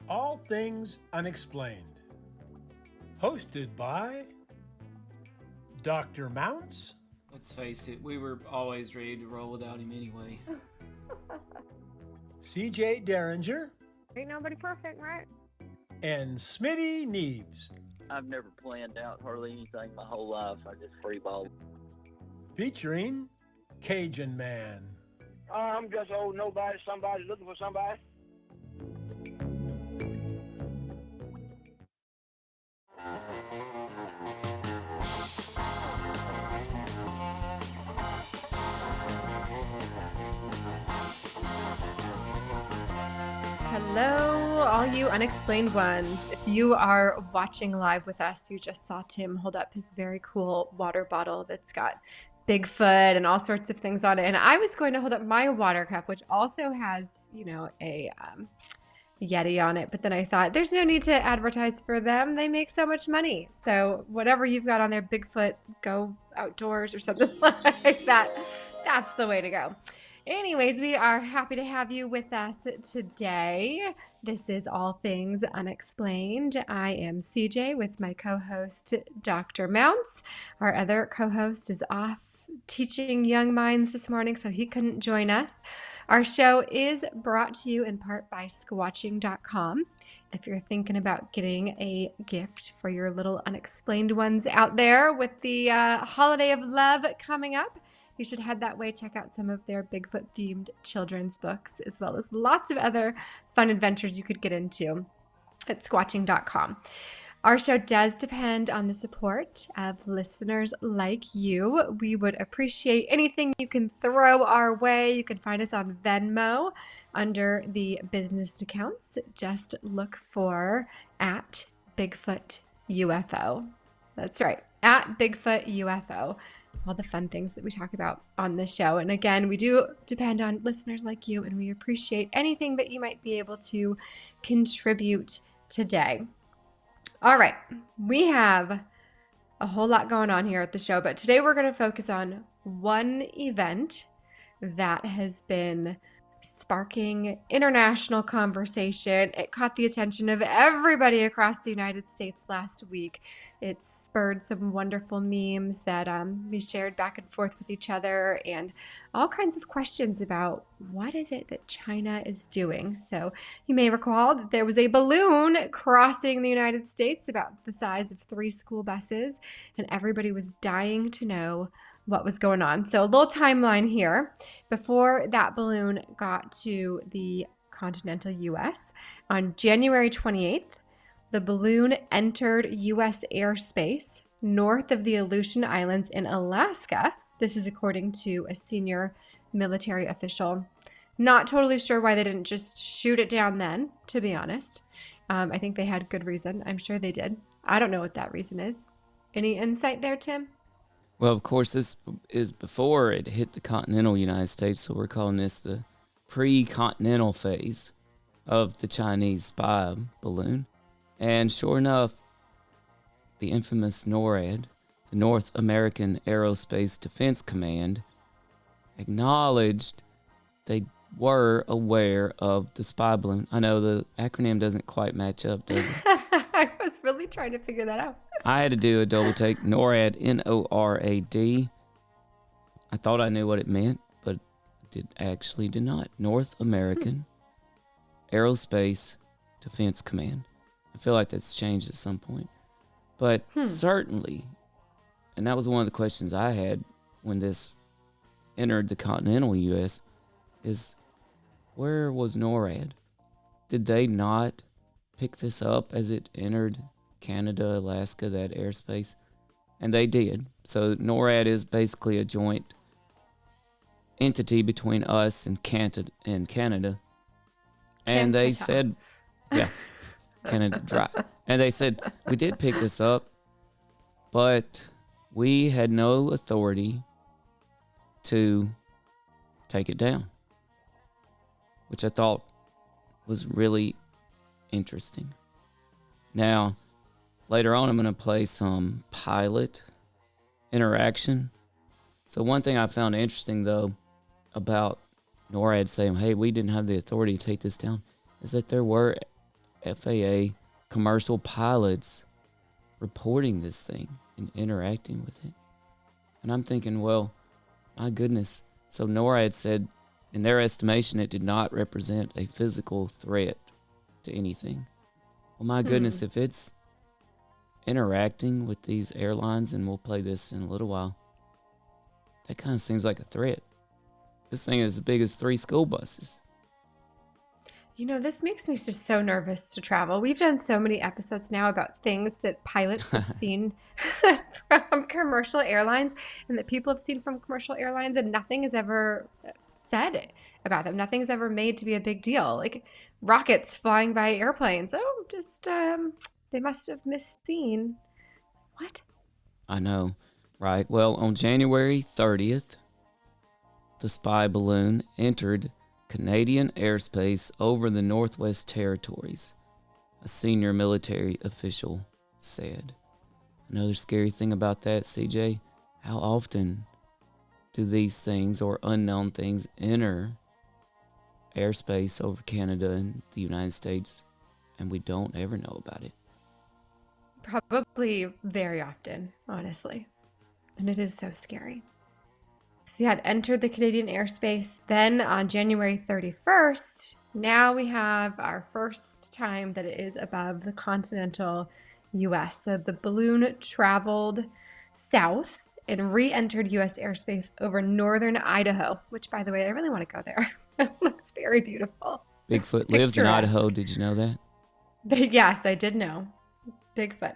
All Things Unexplained. Hosted by Dr. Mounce. Let's face it, we were always ready to roll without him anyway. CJ Dearinger. Ain't nobody perfect, right? And Smitty Neebs. I've never planned out hardly anything my whole life. I just freeball. Featuring Cajun Man. I'm just old nobody, somebody looking for somebody. Hello, all you unexplained ones. If you are watching live with us, you just saw Tim hold up his very cool water bottle that's got Bigfoot and all sorts of things on it. And I was going to hold up my water cup, which also has, a Yeti on it. But then I thought there's no need to advertise for them. They make so much money. So whatever you've got on there, Bigfoot, go outdoors or something like that. That's the way to go. Anyways, we are happy to have you with us today. This is All Things Unexplained. I am CJ with my co-host, Dr. Mounce. Our other co-host is off teaching young minds this morning, so he couldn't join us. Our show is brought to you in part by squatching.com. If you're thinking about getting a gift for your little unexplained ones out there with the holiday of love coming up, you should head that way. Check out some of their Bigfoot-themed children's books, as well as lots of other fun adventures you could get into at squatching.com. Our show does depend on the support of listeners like you. We would appreciate anything you can throw our way. You can find us on Venmo under the business accounts. Just look for at Bigfoot UFO. That's right, at Bigfoot UFO. All the fun things that we talk about on this show. And again, we do depend on listeners like you, and we appreciate anything that you might be able to contribute today. All right, we have a whole lot going on here at the show, but today we're going to focus on one event that has been sparking international conversation. It caught the attention of everybody across the United States last week. It spurred some wonderful memes that we shared back and forth with each other, and all kinds of questions about what is it that China is doing. So you may recall that there was a balloon crossing the United States about the size of 3 school buses, and everybody was dying to know what was going on. So a little timeline here. Before that balloon got to the continental U.S., on January 28th, the balloon entered U.S. airspace north of the Aleutian Islands in Alaska. This is according to a senior military official. Not totally sure why they didn't just shoot it down then, to be honest. I think they had good reason. I'm sure they did. I don't know what that reason is. Any insight there, Tim? Well, of course, this is before it hit the continental United States, so we're calling this the pre-continental phase of the Chinese spy balloon. And sure enough, the infamous NORAD, the North American Aerospace Defense Command, acknowledged they were aware of the spy balloon. I know the acronym doesn't quite match up, does it? I was really trying to figure that out. I had to do a double take. NORAD, N-O-R-A-D. I thought I knew what it meant, but did not. North American Aerospace Defense Command. I feel like that's changed at some point. But certainly, and that was one of the questions I had when this entered the continental U.S., is where was NORAD? Did they not pick this up as it entered Canada, Alaska, that airspace? And they did. So NORAD is basically a joint entity between us and Canada. And they said, yeah, Canada Dry. And they said, we did pick this up, but we had no authority to take it down, which I thought was really interesting. Now, later on, I'm going to play some pilot interaction. So one thing I found interesting, though, about NORAD saying, hey, we didn't have the authority to take this down, is that there were FAA commercial pilots reporting this thing and interacting with it. And I'm thinking, well, my goodness. So NORAD said, in their estimation, it did not represent a physical threat to anything. Well, my goodness, if it's interacting with these airlines, and we'll play this in a little while, that kind of seems like a threat. This thing is as big as 3 school buses. You know, this makes me just so nervous to travel. We've done so many episodes now about things that pilots have seen from commercial airlines and that people have seen from commercial airlines, and nothing is ever said about them. Nothing's ever made to be a big deal. Like rockets flying by airplanes. Oh, just they must have misseen. What? I know, right? Well, on January 30th, the spy balloon entered Canadian airspace over the Northwest Territories, a senior military official said. Another scary thing about that, CJ, how often do these things or unknown things enter airspace over Canada and the United States, and we don't ever know about it? Probably very often, honestly. And it is so scary. So yeah, it entered the Canadian airspace. Then on January 31st, now we have our first time that it is above the continental U.S. So the balloon traveled south and re-entered U.S. airspace over northern Idaho, which, by the way, I really want to go there. It looks very beautiful. Bigfoot lives in Idaho. Did you know that? Yes, I did know. Bigfoot.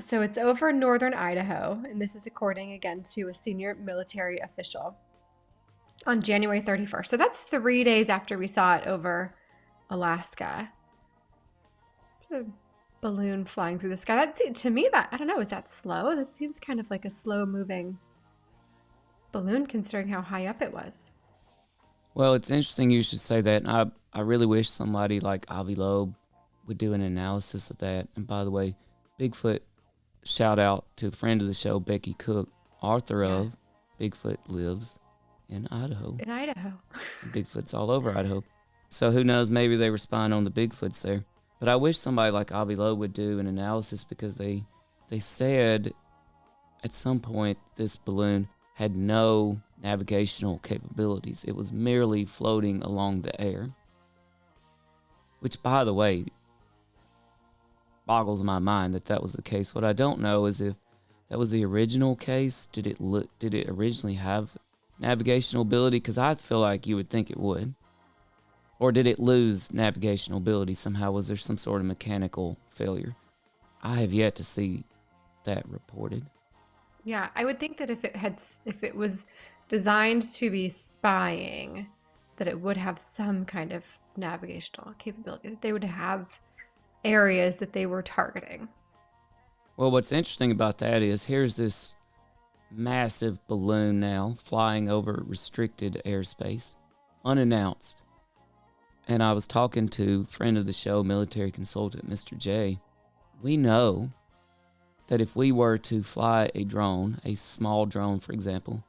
So it's over northern Idaho, and this is according again to a senior military official on January 31st. So that's 3 days after we saw it over Alaska. It's a balloon flying through the sky. That's, to me, that, I don't know, is that slow? That seems kind of like a slow moving balloon considering how high up it was. Well, it's interesting you should say that. And I really wish somebody like Avi Loeb would do an analysis of that. And by the way, Bigfoot, shout out to a friend of the show, Becky Cook, author of Bigfoot Lives in Idaho. In Idaho. Bigfoot's all over Idaho. So who knows, maybe they were spying on the Bigfoots there. But I wish somebody like Avi Loeb would do an analysis, because they said at some point this balloon had no navigational capabilities. It was merely floating along the air. Which, by the way, boggles my mind that was the case. What I don't know is if that was the original case. Did it originally have navigational ability? Because I feel like you would think it would. Or did it lose navigational ability somehow? Was there some sort of mechanical failure? I have yet to see that reported. Yeah, I would think that if it was designed to be spying, that it would have some kind of navigational capability, that they would have areas that they were targeting. Well, what's interesting about that is here's this massive balloon now flying over restricted airspace, unannounced. And I was talking to a friend of the show, military consultant, Mr. J. We know that if we were to fly a drone, a small drone, for example,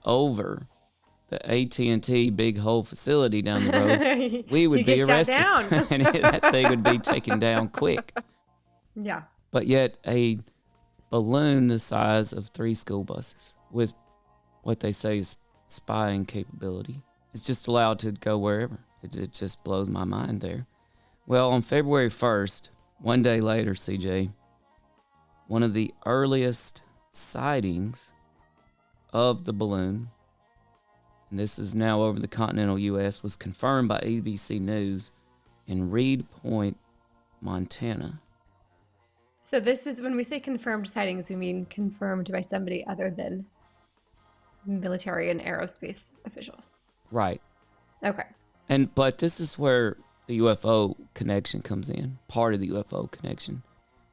over the AT&T Big Hole facility down the road, we would be arrested. And that thing would be taken down quick. Yeah. But yet a balloon the size of 3 school buses with what they say is spying capability is just allowed to go wherever. It just blows my mind there. Well, on February 1st, one day later, CJ, one of the earliest sightings of the balloon, and this is now over the continental U.S., was confirmed by ABC News in Reed Point, Montana. So this is, when we say confirmed sightings, we mean confirmed by somebody other than military and aerospace officials. Right. Okay. But this is where the UFO connection comes in, part of the UFO connection.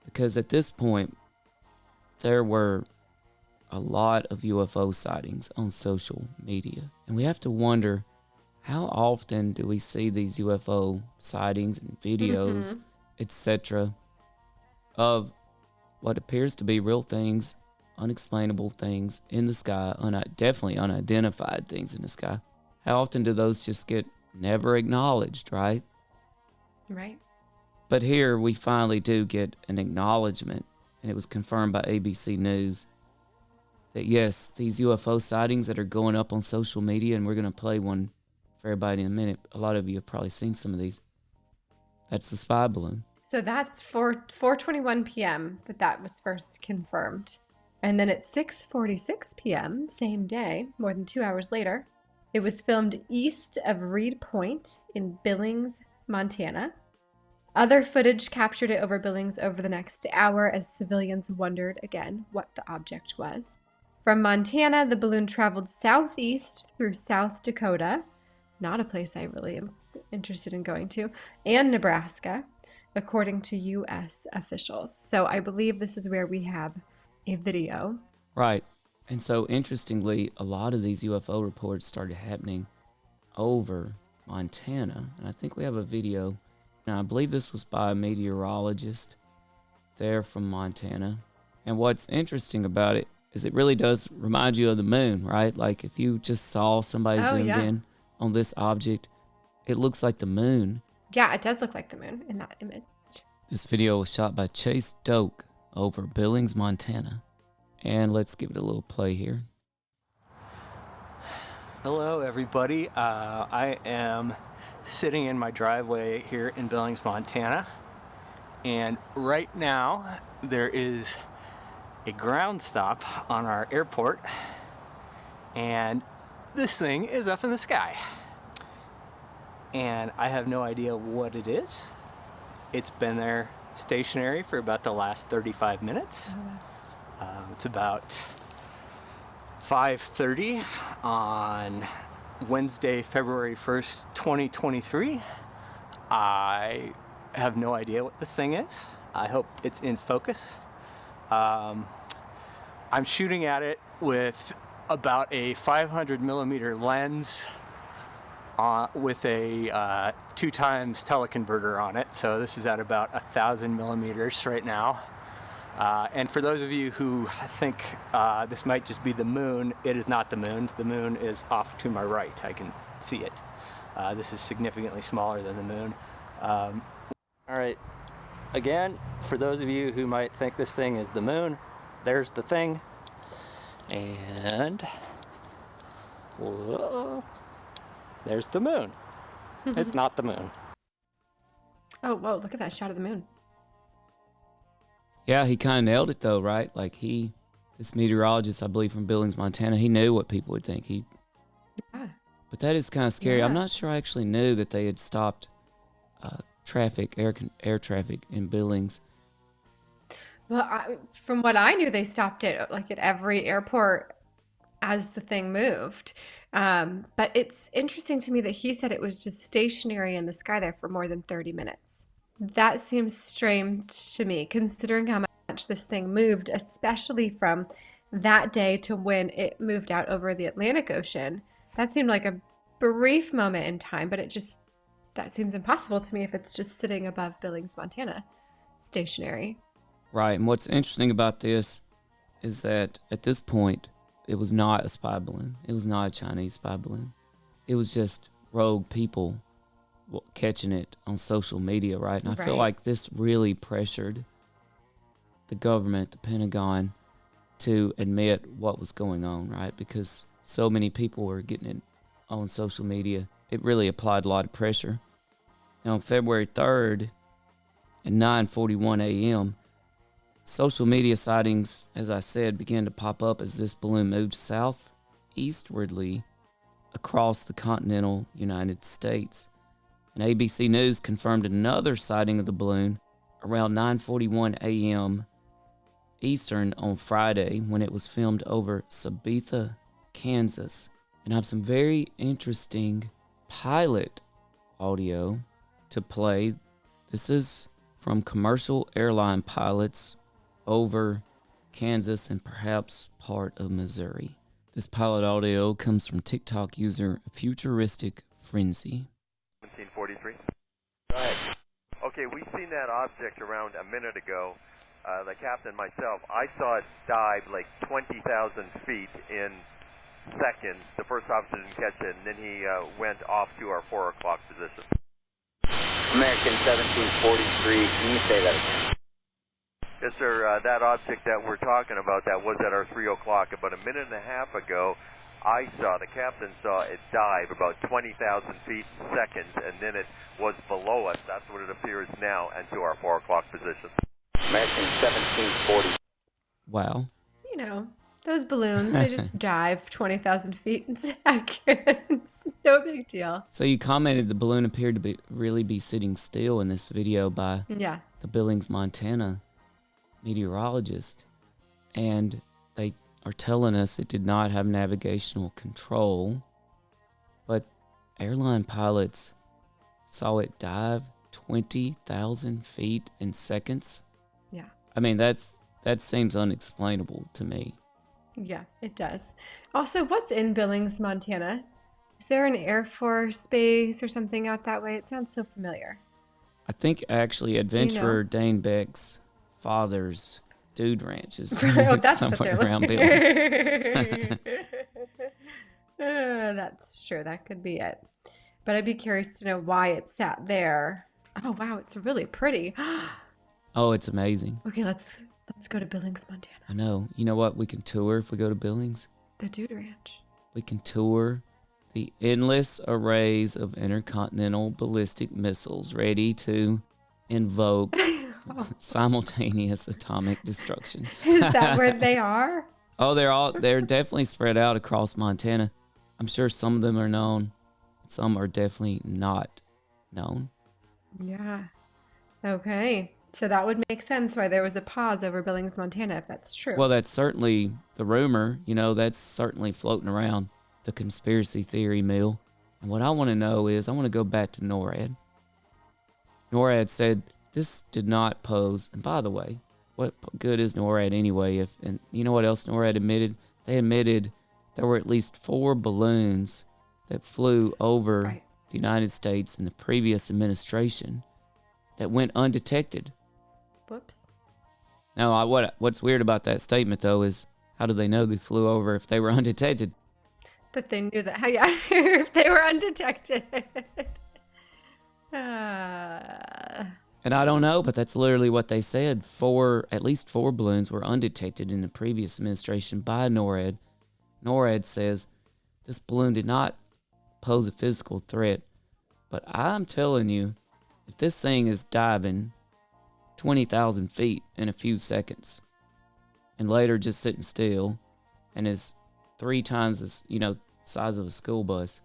Because at this point, there were a lot of UFO sightings on social media. And we have to wonder, how often do we see these UFO sightings and videos, etc., of what appears to be real things, unexplainable things in the sky, definitely unidentified things in the sky? How often do those just get never acknowledged, right? Right. But here we finally do get an acknowledgement, and it was confirmed by ABC News, that yes, these UFO sightings that are going up on social media, and we're going to play one for everybody in a minute. A lot of you have probably seen some of these. That's the spy balloon. So that's 4:21 p.m. that was first confirmed. And then at 6:46 p.m., same day, more than 2 hours later, it was filmed east of Reed Point in Billings, Montana. Other footage captured it over Billings over the next hour as civilians wondered again what the object was. From Montana, the balloon traveled southeast through South Dakota, not a place I really am interested in going to, and Nebraska, according to U.S. officials. So I believe this is where we have a video. Right. And so interestingly, a lot of these UFO reports started happening over Montana. And I think we have a video. Now, I believe this was by a meteorologist there from Montana. And what's interesting about it is it really does remind you of the moon, right? Like if you just saw somebody zoomed in on this object, it looks like the moon. Yeah, it does look like the moon in that image. This video was shot by Chase Doak over Billings, Montana. And let's give it a little play here. Hello, everybody. I am sitting in my driveway here in Billings, Montana. And right now, there is a ground stop on our airport. And this thing is up in the sky. And I have no idea what it is. It's been there stationary for about the last 35 minutes. It's about 5:30 on Wednesday, February 1st, 2023. I have no idea what this thing is. I hope it's in focus. I'm shooting at it with about a 500 millimeter lens with a 2 times teleconverter on it. So this is at about 1,000 millimeters right now. And for those of you who think this might just be the moon, it is not the moon. The moon is off to my right. I can see it. This is significantly smaller than the moon. All right. Again, for those of you who might think this thing is the moon, there's the thing. And whoa, there's the moon. It's not the moon. Oh, whoa, look at that shot of the moon. Yeah, he kind of nailed it though, right? Like this meteorologist, I believe from Billings, Montana, he knew what people would think. Yeah. But that is kind of scary. Yeah. I'm not sure I actually knew that they had stopped air traffic in Billings. Well, from what I knew, they stopped it like at every airport as the thing moved. But it's interesting to me that he said it was just stationary in the sky there for more than 30 minutes. That seems strange to me, considering how much this thing moved, especially from that day to when it moved out over the Atlantic Ocean. That seemed like a brief moment in time, but that seems impossible to me if it's just sitting above Billings, Montana, stationary. Right, and what's interesting about this is that at this point, it was not a spy balloon. It was not a Chinese spy balloon. It was just rogue people catching it on social media, right? And I feel like this really pressured the government, the Pentagon, to admit what was going on, right? Because so many people were getting it on social media. It really applied a lot of pressure. And on February 3rd at 9:41 a.m., social media sightings, as I said, began to pop up as this balloon moved southeastwardly across the continental United States. And ABC News confirmed another sighting of the balloon around 9:41 a.m. Eastern on Friday when it was filmed over Sabetha, Kansas. And I have some very interesting pilot audio to play. This is from commercial airline pilots over Kansas and perhaps part of Missouri. This pilot audio comes from TikTok user Futuristic Frenzy. 1743. Go ahead. Okay, we seen that object around a minute ago. The captain, myself, I saw it dive like 20,000 feet in seconds. The first officer didn't catch it, and then he went off to our 4 o'clock position. American 1743. Can you say that again? Yes, sir. That object that we're talking about, that was at our 3 o'clock. About a minute and a half ago, the captain saw it dive about 20,000 feet in seconds, and then it was below us. That's what it appears now, and to our 4 o'clock position. American 1740. Wow. You know, those balloons, they just dive 20,000 feet in seconds. No big deal. So you commented the balloon appeared to really be sitting still in this video by Yeah. the Billings, Montana meteorologist. And they are telling us it did not have navigational control, but airline pilots saw it dive 20,000 feet in seconds. Yeah. I mean, that seems unexplainable to me. Yeah, it does. Also, what's in Billings, Montana? Is there an Air Force base or something out that way? It sounds so familiar. I think actually adventurer Dane Beck's father's dude ranch is Oh, that's what somewhere they're around looking. Billings. That's true. That could be it. But I'd be curious to know why it sat there. Oh, wow. It's really pretty. Oh, it's amazing. Okay, let's go to Billings, Montana. I know. You know what we can tour if we go to Billings? The Dude Ranch. We can tour the endless arrays of intercontinental ballistic missiles ready to invoke simultaneous atomic destruction. Is that where they are? Oh, they're definitely spread out across Montana. I'm sure some of them are known. Some are definitely not known. Yeah. Okay. So that would make sense why there was a pause over Billings, Montana, if that's true. Well, that's certainly the rumor. You know, that's certainly floating around the conspiracy theory mill. And what I want to know is, I want to go back to NORAD. NORAD said this did not pose, and by the way, what good is NORAD anyway? And you know what else NORAD admitted? They admitted there were at least 4 balloons that flew over the United States in the previous administration that went undetected. Whoops. Now, what's weird about that statement, though, is how do they know they flew over if they were undetected? That they knew that. Yeah, if they were undetected. And I don't know, but that's literally what they said. At least 4 balloons were undetected in the previous administration by NORAD. NORAD says this balloon did not pose a physical threat, but I'm telling you, if this thing is diving 20,000 feet in a few seconds and later just sitting still and is 3 times the size of a school bus,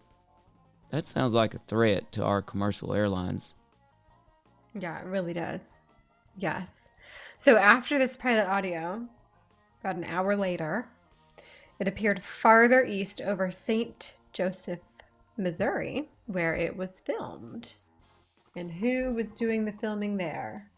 that sounds like a threat to our commercial airlines. Yeah, it really does. Yes. So after this pilot audio, about an hour later, it appeared farther east over St. Joseph, Missouri, where it was filmed. And who was doing the filming there?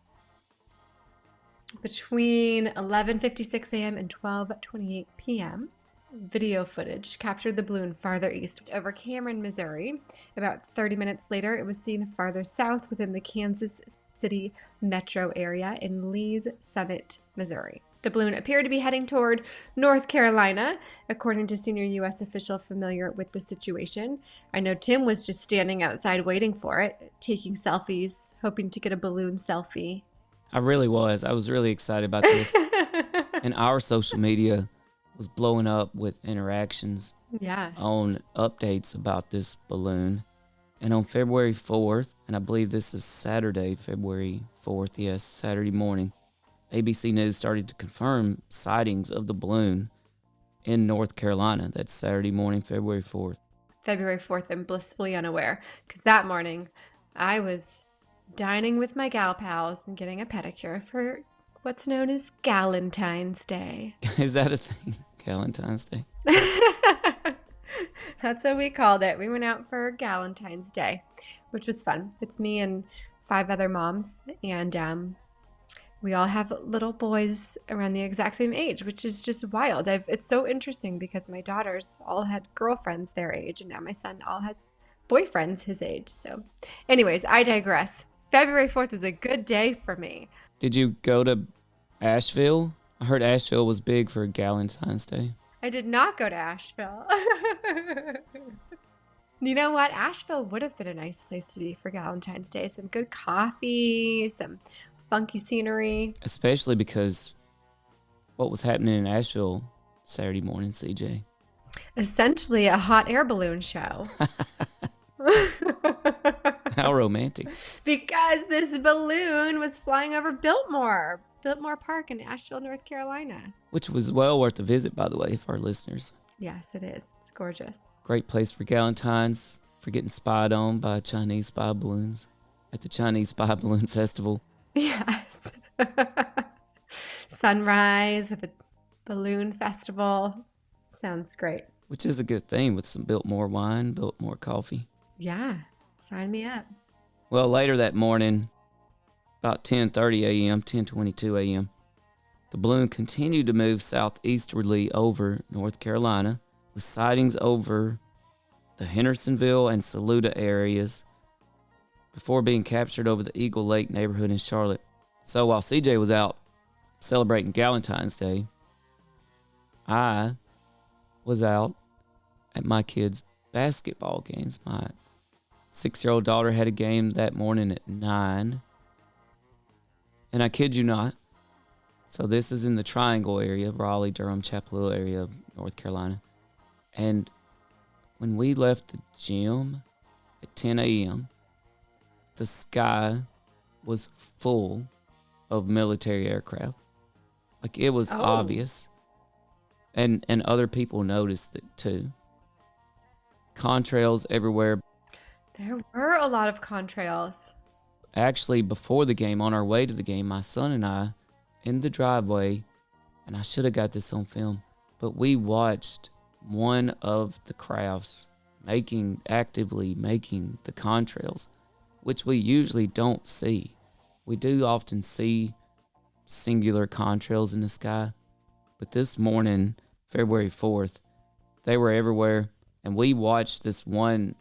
Between 11:56 a.m. and 12:28 p.m., video footage captured the balloon farther east over Cameron, Missouri. About 30 minutes later, it was seen farther south within the Kansas City metro area in Lee's Summit, Missouri. The balloon appeared to be heading toward North Carolina, according to senior U.S. official familiar with the situation. I know Tim was just standing outside waiting for it, taking selfies, hoping to get a balloon selfie. I really was. I was really excited about this. And our social media was blowing up with interactions on updates about this balloon. And on February 4th, and I believe this is Saturday, February 4th, yes, Saturday morning, ABC News started to confirm sightings of the balloon in North Carolina. That's Saturday morning, February 4th. February 4th, I'm blissfully unaware, because that morning I was dining with my gal pals and getting a pedicure for what's known as Galentine's Day. Is that a thing? Galentine's Day? That's what we called it. We went out for Galentine's Day, which was fun. It's me and 5 other moms, and we all have little boys around the exact same age, which is just wild. It's so interesting because my daughters all had girlfriends their age, and now my son all has boyfriends his age. So anyways, I digress. February 4th was a good day for me. Did you go to Asheville? I heard Asheville was big for Galentine's Day. I did not go to Asheville. You know what? Asheville would have been a nice place to be for Valentine's Day. Some good coffee, some funky scenery. Especially because what was happening in Asheville Saturday morning, CJ? Essentially a hot air balloon show. How romantic. Because this balloon was flying over Biltmore Park in Asheville, North Carolina. Which was well worth a visit, by the way, for our listeners. Yes, it is. It's gorgeous. Great place for Galentine's, for getting spied on by Chinese spy balloons at the Chinese Spy Balloon Festival. Yes. Sunrise with a balloon festival. Sounds great. Which is a good thing with some Biltmore wine, Biltmore coffee. Yeah, sign me up. Well, later that morning, about 10:30 a.m., 10:22 a.m., the balloon continued to move southeastwardly over North Carolina, with sightings over the Hendersonville and Saluda areas before being captured over the Eagle Lake neighborhood in Charlotte. So while CJ was out celebrating Galentine's Day, I was out at my kids' basketball games. My 6-year-old daughter had a game that morning at 9. And I kid you not. So this is in the Triangle area, Raleigh, Durham, Chapel Hill area of North Carolina. And when we left the gym at 10 a.m., the sky was full of military aircraft. Like, it was obvious. And other people noticed it too. Contrails everywhere. There were a lot of contrails. Actually, before the game, on our way to the game, my son and I, in the driveway, and I should have got this on film, but we watched one of the crafts actively making the contrails, which we usually don't see. We do often see singular contrails in the sky, but this morning, February 4th, they were everywhere, and we watched this one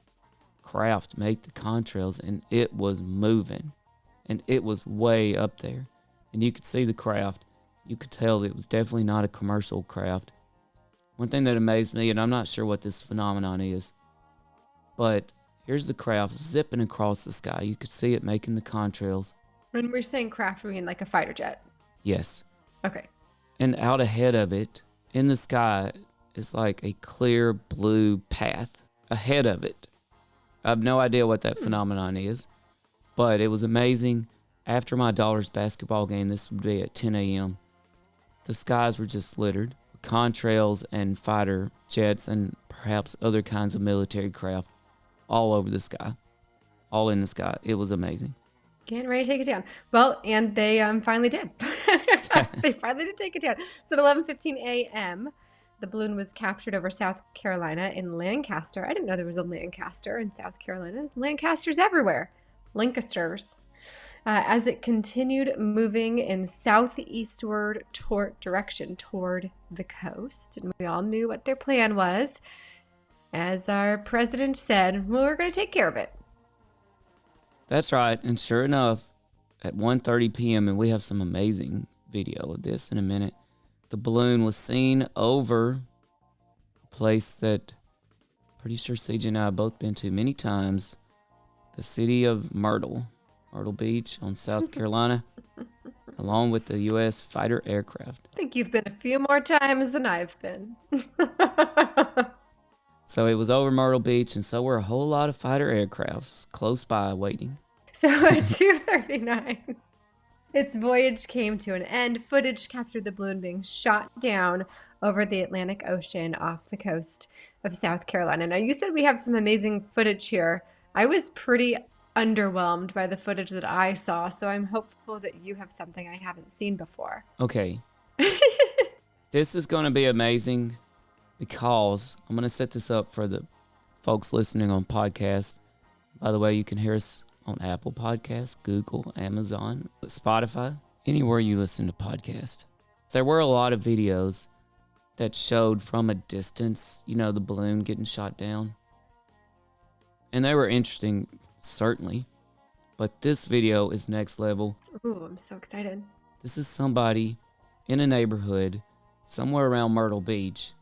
craft make the contrails, and it was moving, and it was way up there, and you could see the craft. You could tell it was definitely not a commercial craft. One thing that amazed me, and I'm not sure what this phenomenon is, but here's the craft zipping across the sky. You could see it making the contrails. When we're saying craft, we mean like a fighter jet. Yes. Okay. And out ahead of it, in the sky, is like a clear blue path ahead of it. I have no idea what that phenomenon is, but it was amazing. After my daughter's basketball game, this would be at 10 a.m., the skies were just littered with contrails and fighter jets and perhaps other kinds of military craft all over the sky, all in the sky. It was amazing. Getting ready to take it down. Well, and they finally did. They finally did take it down. So at 11:15 a.m., the balloon was captured over South Carolina in Lancaster. I didn't know there was a Lancaster in South Carolina. There's Lancasters everywhere. Lancasters. As it continued moving in southeastward direction toward the coast. And we all knew what their plan was. As our president said, well, we're going to take care of it. That's right. And sure enough, at 1:30 p.m., and we have some amazing video of this in a minute, the balloon was seen over a place that pretty sure CJ and I have both been to many times, the city of Myrtle Beach on South Carolina, along with the U.S. fighter aircraft. I think you've been a few more times than I've been. So it was over Myrtle Beach, and so were a whole lot of fighter aircrafts close by waiting. So at 2:39, its voyage came to an end. Footage captured the balloon being shot down over the Atlantic Ocean off the coast of South Carolina. Now, you said we have some amazing footage here. I was pretty underwhelmed by the footage that I saw, so I'm hopeful that you have something I haven't seen before. Okay. This is going to be amazing because I'm going to set this up for the folks listening on podcast. By the way, you can hear us on Apple Podcasts, Google, Amazon, Spotify, anywhere you listen to podcasts. There were a lot of videos that showed from a distance, the balloon getting shot down. And they were interesting, certainly. But this video is next level. Ooh, I'm so excited. This is somebody in a neighborhood somewhere around Myrtle Beach.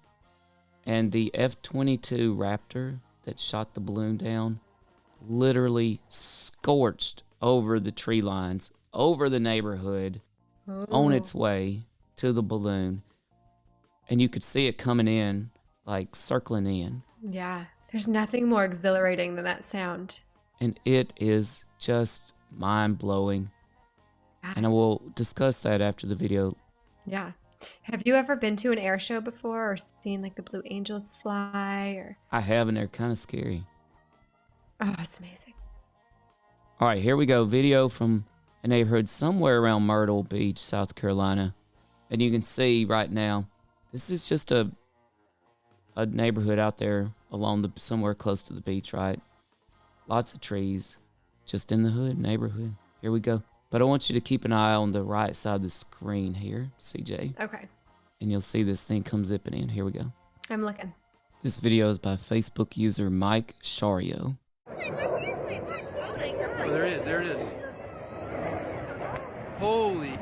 And the F-22 Raptor, that shot the balloon down literally scorched over the tree lines, over the neighborhood, on its way to the balloon. And you could see it coming in, like circling in. Yeah. There's nothing more exhilarating than that sound. And it is just mind-blowing. And I will discuss that after the video. Yeah. Have you ever been to an air show before or seen like the Blue Angels fly? Or I have, and they're kind of scary. Oh, it's amazing. All right, here we go. Video from a neighborhood somewhere around Myrtle Beach, South Carolina. And you can see right now, this is just a neighborhood out there along somewhere close to the beach, right? Lots of trees, just in the hood neighborhood. Here we go. But I want you to keep an eye on the right side of the screen here, CJ. Okay. And you'll see this thing come zipping in. Here we go. I'm looking. This video is by Facebook user Mike Shario. Oh, there it is. Holy.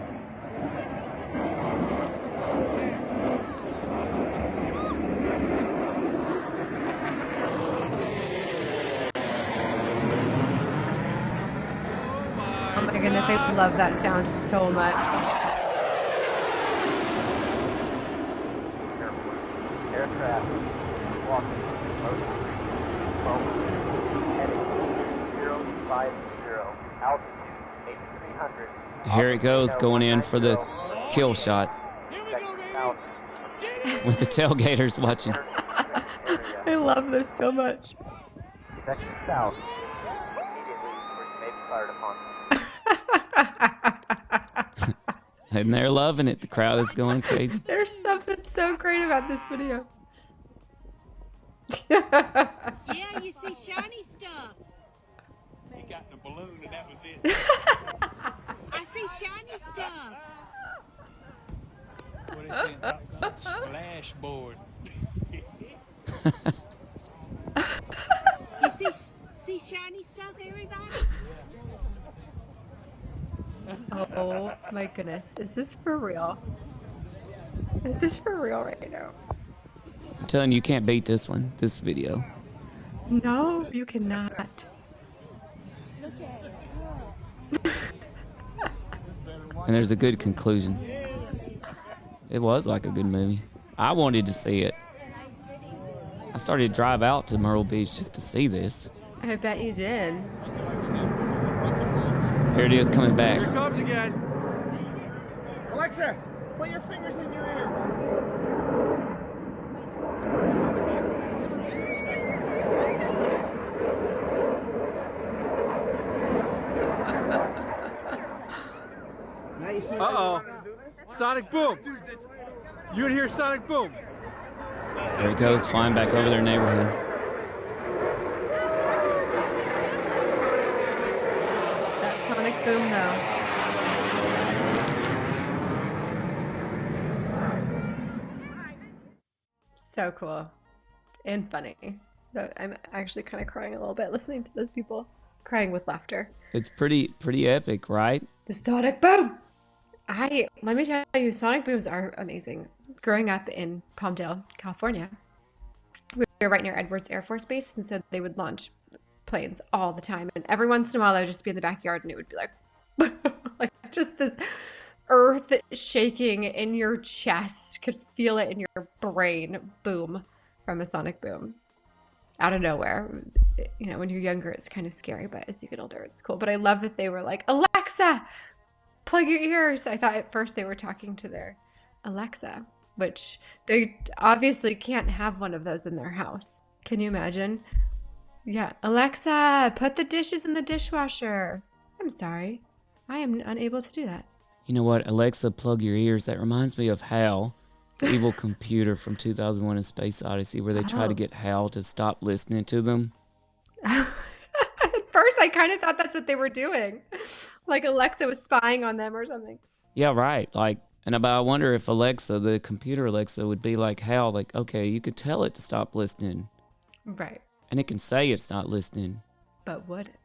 Oh my goodness, I love that sound so much. Aircraft walking heading 050, altitude 8300. Here it goes, going in for the kill shot. With the tailgaters watching. I love this so much. Section south. Immediately may be fired upon. And they're loving it. The crowd is going crazy. There's something so great about this video. Yeah, you see shiny stuff. He got in a balloon and that was it. I see shiny stuff. What is it? Splashboard. You see shiny stuff, everybody? Oh my goodness. Is this for real? Is this for real right now? I'm telling you, you can't beat this one, this video. No, you cannot. And there's a good conclusion. It was like a good movie. I wanted to see it. I started to drive out to Myrtle Beach just to see this. I bet you did. Here it is coming back. Here it comes again. Alexa, put your fingers in your ear. Uh-oh. Sonic boom. You would hear sonic boom. There it goes, flying back over their neighborhood. That sonic boom though. So cool. And funny. I'm actually kind of crying a little bit listening to those people crying with laughter. It's pretty epic, right? The sonic boom! Let me tell you, sonic booms are amazing. Growing up in Palmdale, California, we were right near Edwards Air Force Base, and so they would launch planes all the time. And every once in a while, I would just be in the backyard, and it would be like, like just this earth shaking in your chest. Could feel it in your brain. Boom from a sonic boom out of nowhere. You know, when you're younger, it's kind of scary, but as you get older, it's cool. But I love that they were like, Alexa, plug your ears. I thought at first they were talking to their Alexa, which they obviously can't have one of those in their house. Can you imagine? Yeah. Alexa, put the dishes in the dishwasher. I'm sorry. I am unable to do that. You know what? Alexa, plug your ears. That reminds me of Hal, the evil computer from 2001: A Space Odyssey, where they try to get Hal to stop listening to them. At first, I kind of thought that's what they were doing. Like Alexa was spying on them or something. Yeah, right. Like, but I wonder if Alexa, the computer Alexa, would be like Hal, like, okay, you could tell it to stop listening. Right. And it can say it's not listening. But would it?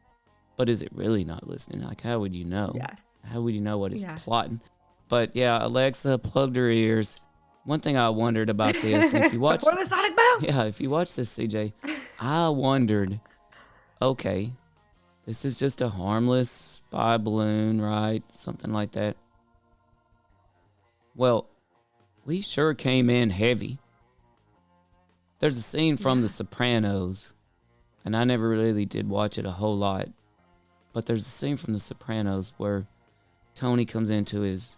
But is it really not listening? Like, how would you know? Yes. How would you know what it's Yeah. plotting? But yeah, Alexa plugged her ears. One thing I wondered about this, if you watch, Before the sonic boom. yeah, if you watch this, CJ, I wondered, okay, this is just a harmless spy balloon, right? Something like that. Well, we sure came in heavy. There's a scene from The Sopranos, and I never really did watch it a whole lot, but there's a scene from The Sopranos where Tony comes into his,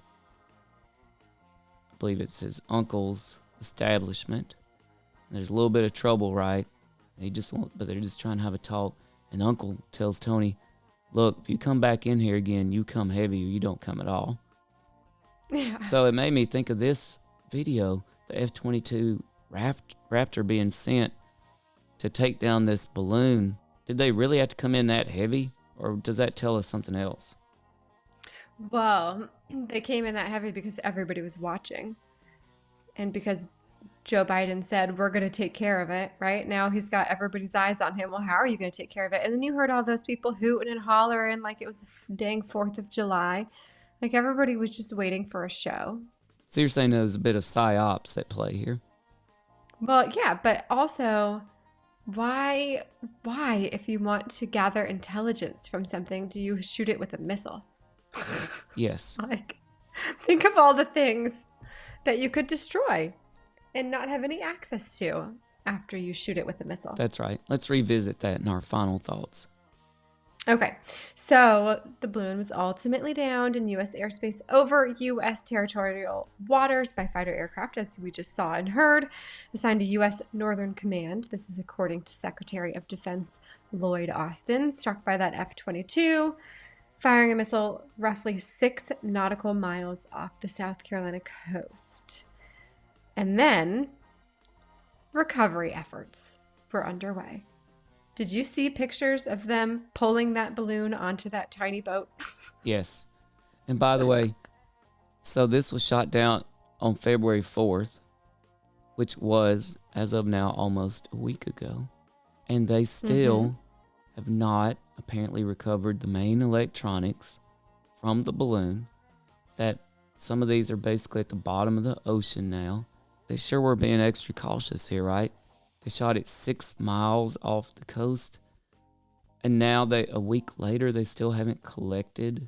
I believe it's his uncle's establishment, and there's a little bit of trouble, right? He just won't, but they're just trying to have a talk, and the uncle tells Tony, look, if you come back in here again, you come heavy or you don't come at all. Yeah. So it made me think of this video, the F-22 Raptor being sent to take down this balloon. Did they really have to come in that heavy, or does that tell us something else? Well, they came in that heavy because everybody was watching. And because Joe Biden said, we're going to take care of it, right? Now he's got everybody's eyes on him. Well, how are you going to take care of it? And then you heard all those people hooting and hollering like it was the dang 4th of July. Like everybody was just waiting for a show. So you're saying there's a bit of psyops at play here? Well, yeah, but also, why, if you want to gather intelligence from something, do you shoot it with a missile? Yes. Like, think of all the things that you could destroy and not have any access to after you shoot it with a missile. That's right. Let's revisit that in our final thoughts. Okay, so the balloon was ultimately downed in U.S. airspace over U.S. territorial waters by fighter aircraft, as we just saw and heard, assigned to U.S. Northern Command. This is according to Secretary of Defense Lloyd Austin, struck by that F-22, firing a missile roughly 6 nautical miles off the South Carolina coast. And then recovery efforts were underway. Did you see pictures of them pulling that balloon onto that tiny boat? Yes. And by the way, so this was shot down on February 4th, which was, as of now, almost a week ago. And they still have not apparently recovered the main electronics from the balloon. That some of these are basically at the bottom of the ocean now. They sure were being extra cautious here, right? They shot it 6 miles off the coast. And now a week later, they still haven't collected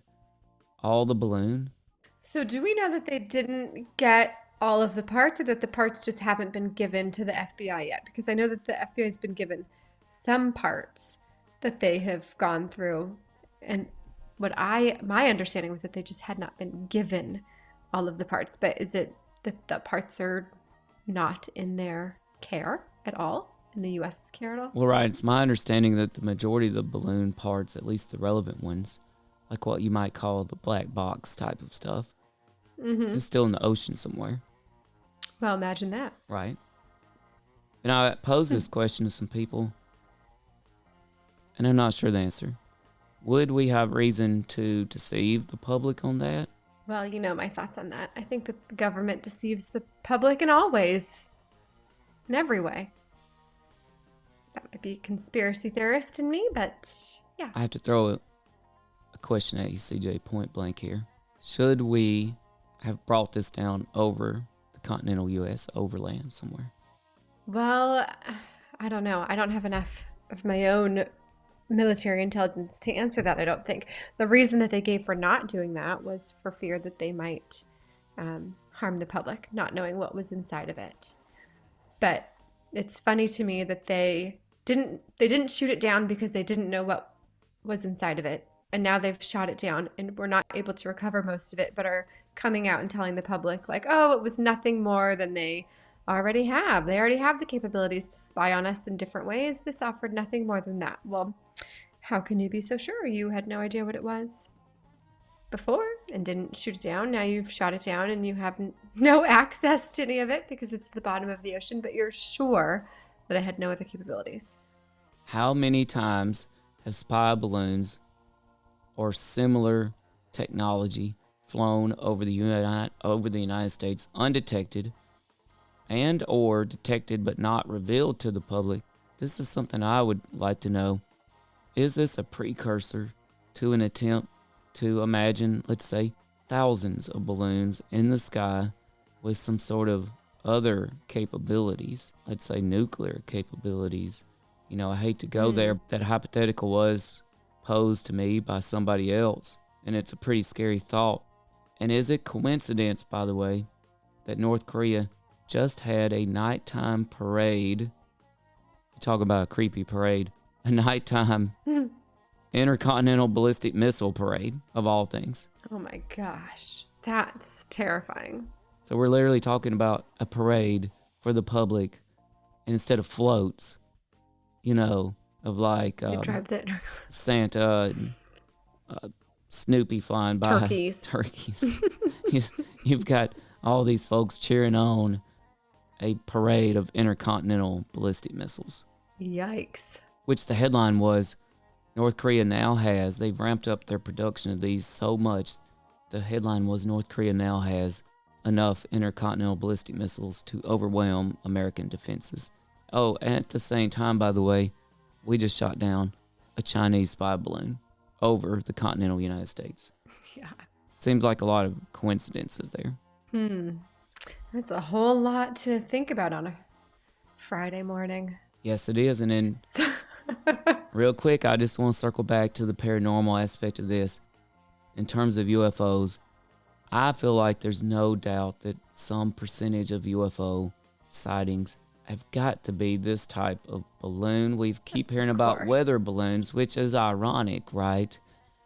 all the balloon. So do we know that they didn't get all of the parts, or that the parts just haven't been given to the FBI yet? Because I know that the FBI has been given some parts that they have gone through. And my understanding was that they just had not been given all of the parts. But is it that the parts are not in their care at all, in the U.S. care at all? Well, right. It's my understanding that the majority of the balloon parts, at least the relevant ones, like what you might call the black box type of stuff, is still in the ocean somewhere. Well, imagine that. Right. And I posed this question to some people, and I'm not sure the answer. Would we have reason to deceive the public on that? Well, you know my thoughts on that. I think that the government deceives the public in all ways. In every way. That might be a conspiracy theorist in me, but yeah. I have to throw a question at you, CJ, point blank here. Should we have brought this down over the continental U.S., overland somewhere? Well, I don't know. I don't have enough of my own military intelligence to answer that, I don't think. The reason that they gave for not doing that was for fear that they might harm the public, not knowing what was inside of it. But it's funny to me that they didn't shoot it down because they didn't know what was inside of it. And now they've shot it down and we're not able to recover most of it, but are coming out and telling the public like, oh, it was nothing more than they already have. They already have the capabilities to spy on us in different ways. This offered nothing more than that. Well, how can you be so sure? You had no idea what it was before and didn't shoot it down. Now you've shot it down and you have no access to any of it because it's at the bottom of the ocean, but you're sure that it had no other capabilities. How many times have spy balloons or similar technology flown over the United States undetected and or detected but not revealed to the public? This is something I would like to know. Is this a precursor to an attempt to imagine, let's say, thousands of balloons in the sky with some sort of other capabilities, let's say nuclear capabilities, I hate to go there. That hypothetical was posed to me by somebody else, and it's a pretty scary thought. And is it coincidence, by the way, that North Korea just had a nighttime parade? You talk about a creepy parade. A nighttime intercontinental ballistic missile parade, of all things. Oh my gosh. That's terrifying. So we're literally talking about a parade for the public, and instead of floats, of like Santa and Snoopy flying by. Turkeys. You've got all these folks cheering on a parade of intercontinental ballistic missiles. Yikes. Which the headline was, North Korea now has, they've ramped up their production of these so much. The headline was, North Korea now has enough intercontinental ballistic missiles to overwhelm American defenses. Oh, and at the same time, by the way, we just shot down a Chinese spy balloon over the continental United States. Yeah. Seems like a lot of coincidences there. That's a whole lot to think about on a Friday morning. Yes, it is. And then real quick, I just want to circle back to the paranormal aspect of this. In terms of UFOs, I feel like there's no doubt that some percentage of UFO sightings have got to be this type of balloon. We keep hearing about weather balloons, which is ironic, right?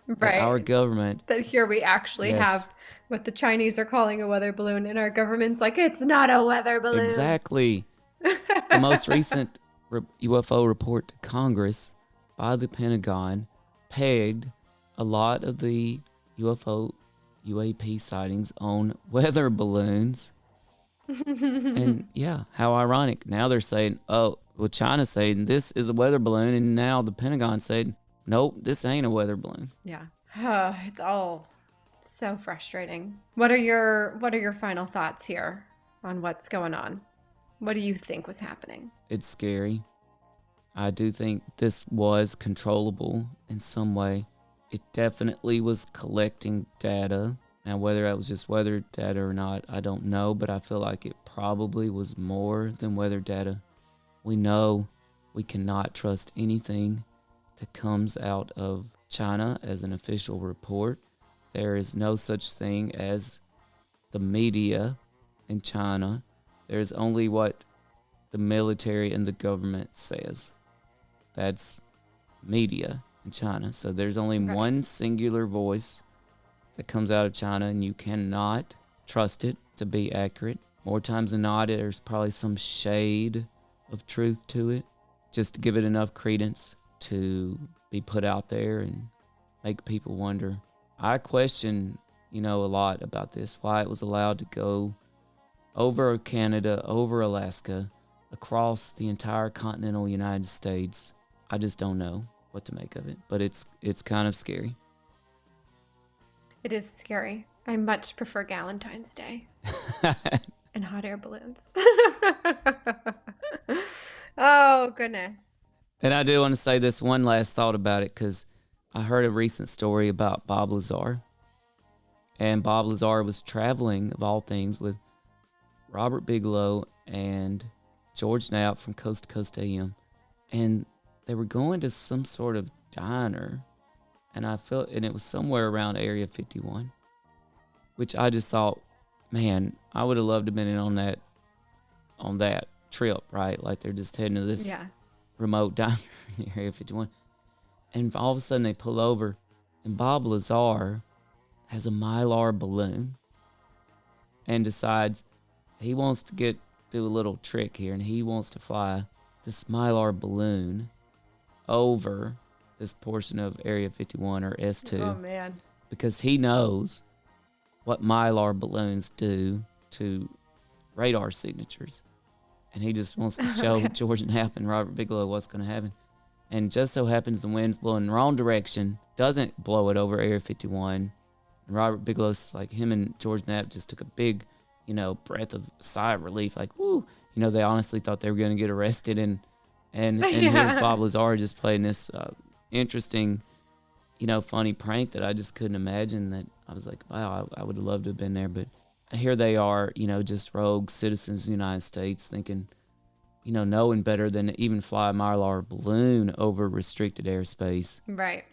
Right. That our government. That here we actually have what the Chinese are calling a weather balloon, and our government's like, it's not a weather balloon. Exactly. The most recent UFO report to Congress by the Pentagon pegged a lot of the UAP sightings on weather balloons. And yeah, how ironic. Now they're saying, China's saying this is a weather balloon, and now the Pentagon said, nope, this ain't a weather balloon. Yeah. It's all so frustrating. What are your final thoughts here on what's going on? What do you think was happening? It's scary. I do think this was controllable in some way. It definitely was collecting data. Now, whether that was just weather data or not, I don't know, but I feel like it probably was more than weather data. We know we cannot trust anything that comes out of China as an official report. There is no such thing as the media in China. There's only what the military and the government says. That's media in China. So there's only one singular voice that comes out of China, and you cannot trust it to be accurate. More times than not, there's probably some shade of truth to it, just to give it enough credence to be put out there and make people wonder. I question, a lot about this, why it was allowed to go over Canada, over Alaska, across the entire continental United States. I just don't know what to make of it, but it's kind of scary. It is scary. I much prefer Galentine's Day and hot air balloons. Oh, goodness. And I do want to say this one last thought about it, because I heard a recent story about Bob Lazar. And Bob Lazar was traveling, of all things, with Robert Bigelow and George Knapp from Coast to Coast AM. And they were going to some sort of diner. And it was somewhere around Area 51, which I just thought, man, I would have loved to have been in on that trip, right? Like they're just heading to this remote diner in Area 51. And all of a sudden they pull over, and Bob Lazar has a Mylar balloon and decides he wants to do a little trick here, and he wants to fly this Mylar balloon over this portion of Area 51 or S2. Oh, man. Because he knows what Mylar balloons do to radar signatures. And he just wants to show George Knapp and Robert Bigelow what's going to happen. And just so happens the wind's blowing in the wrong direction, doesn't blow it over Area 51. And Robert Bigelow's like, him and George Knapp just took a big, breath of sigh of relief. Like, woo, they honestly thought they were going to get arrested. And here's Bob Lazar just playing this interesting, funny prank that I just couldn't imagine. That I was like, wow, I would have loved to have been there. But here they are, just rogue citizens of the United States thinking, knowing better than to even fly a Mylar balloon over restricted airspace. Right.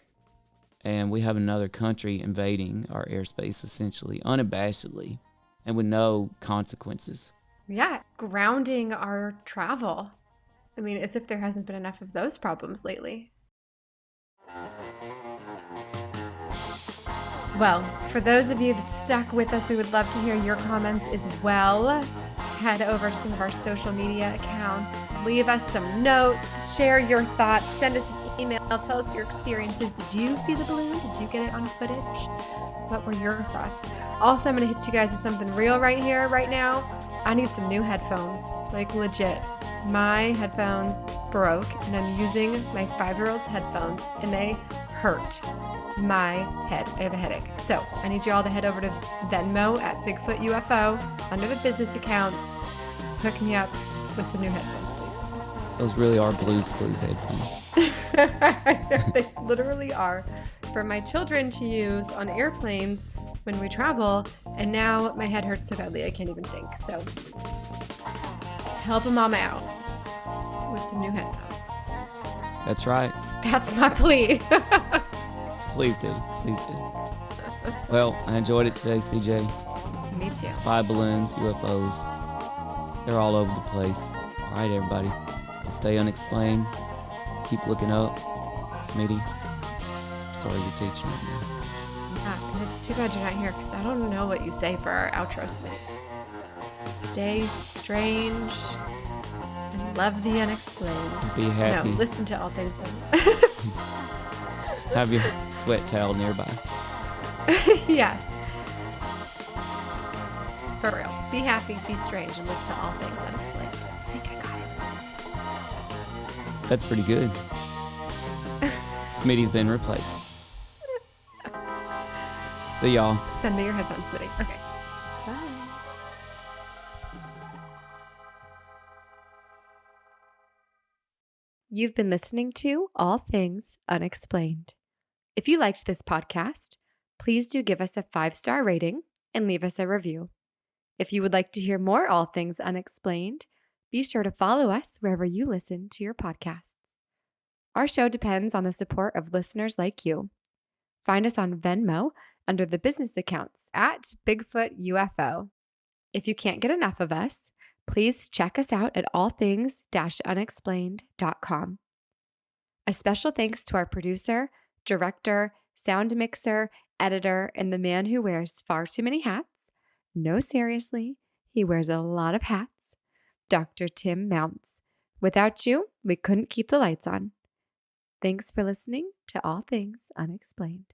And we have another country invading our airspace essentially, unabashedly, and with no consequences. Yeah. Grounding our travel. I mean, as if there hasn't been enough of those problems lately. Well, for those of you that stuck with us, we would love to hear your comments as well. Head over to some of our social media accounts, leave us some notes, share your thoughts, send us an email, tell us your experiences. Did you see the balloon? Did you get it on footage? What were your thoughts? Also, I'm going to hit you guys with something real right here, right now. I need some new headphones, like legit. My headphones broke, and I'm using my 5-year-old's headphones, and they hurt my head. I have a headache. So I need you all to head over to Venmo at Bigfoot UFO under the business accounts. Hook me up with some new headphones, please. Those really are Blues Clues headphones. They literally are for my children to use on airplanes when we travel. And now my head hurts so badly I can't even think. So help a mama out with some new headphones. That's right. That's my plea. Please do. Please do. Well, I enjoyed it today, CJ. Me too. Spy balloons, UFOs. They're all over the place. All right, everybody. Stay unexplained. Keep looking up. Smitty, sorry you're teaching right now. Yeah, and it's too bad you're not here because I don't know what you say for our outro, Smitty. Stay strange and love the unexplained. Be happy. No, listen to all things. Have your sweat towel nearby. Yes. For real. Be happy, be strange, and listen to all things unexplained. I think I got it. That's pretty good. Smitty's been replaced. See y'all. Send me your headphones, Smitty. Okay. Bye. You've been listening to All Things Unexplained. If you liked this podcast, please do give us a 5-star rating and leave us a review. If you would like to hear more All Things Unexplained, be sure to follow us wherever you listen to your podcasts. Our show depends on the support of listeners like you. Find us on Venmo under the business accounts at Bigfoot UFO. If you can't get enough of us, please check us out at allthings-unexplained.com. A special thanks to our producer, director, sound mixer, editor, and the man who wears far too many hats. No, seriously, he wears a lot of hats. Dr. Tim Mounce. Without you, we couldn't keep the lights on. Thanks for listening to All Things Unexplained.